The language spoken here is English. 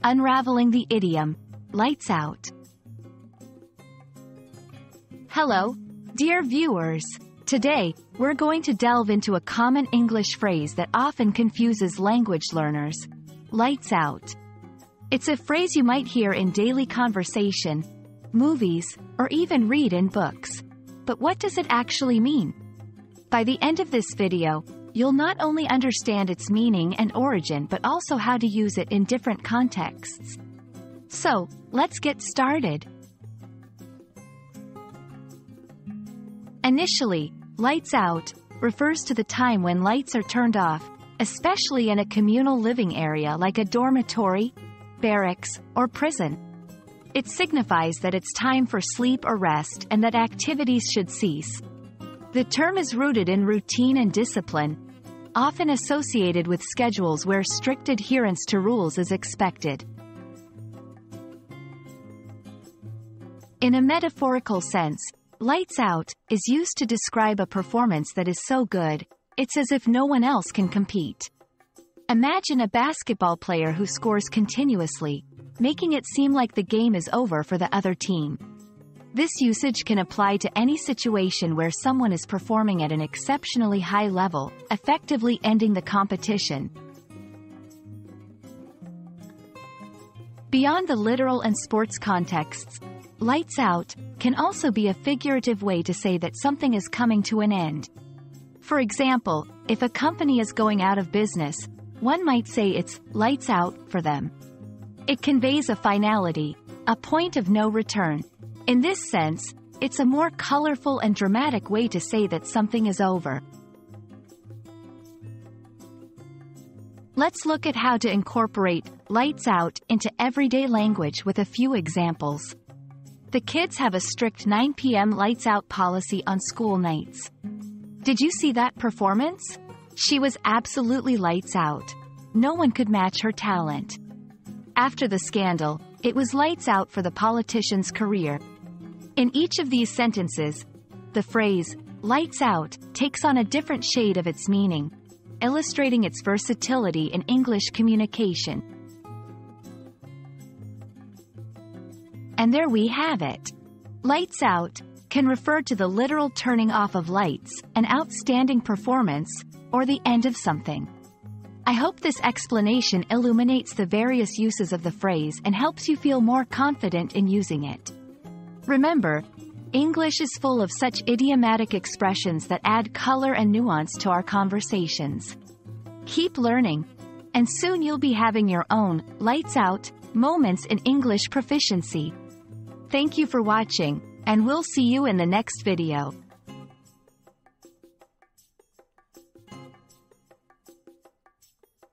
Unraveling the Idiom. Lights out. Hello, dear viewers. Today, we're going to delve into a common English phrase that often confuses language learners. Lights out. It's a phrase you might hear in daily conversation, movies, or even read in books. But what does it actually mean? By the end of this video, you'll not only understand its meaning and origin but also how to use it in different contexts. So, let's get started. Initially, lights out refers to the time when lights are turned off, especially in a communal living area like a dormitory, barracks, or prison. It signifies that it's time for sleep or rest and that activities should cease. The term is rooted in routine and discipline, often associated with schedules where strict adherence to rules is expected. In a metaphorical sense, lights out is used to describe a performance that is so good, it's as if no one else can compete. Imagine a basketball player who scores continuously, making it seem like the game is over for the other team. This usage can apply to any situation where someone is performing at an exceptionally high level, effectively ending the competition. Beyond the literal and sports contexts, lights out can also be a figurative way to say that something is coming to an end. For example, if a company is going out of business, one might say it's lights out for them. It conveys a finality, a point of no return. In this sense, it's a more colorful and dramatic way to say that something is over. Let's look at how to incorporate lights out into everyday language with a few examples. The kids have a strict 9 p.m. lights out policy on school nights. Did you see that performance? She was absolutely lights out. No one could match her talent. After the scandal, it was lights out for the politician's career. In each of these sentences, the phrase, lights out, takes on a different shade of its meaning, illustrating its versatility in English communication. And there we have it. Lights out can refer to the literal turning off of lights, an outstanding performance, or the end of something. I hope this explanation illuminates the various uses of the phrase and helps you feel more confident in using it. Remember, English is full of such idiomatic expressions that add color and nuance to our conversations. Keep learning, and soon you'll be having your own lights out moments in English proficiency. Thank you for watching, and we'll see you in the next video.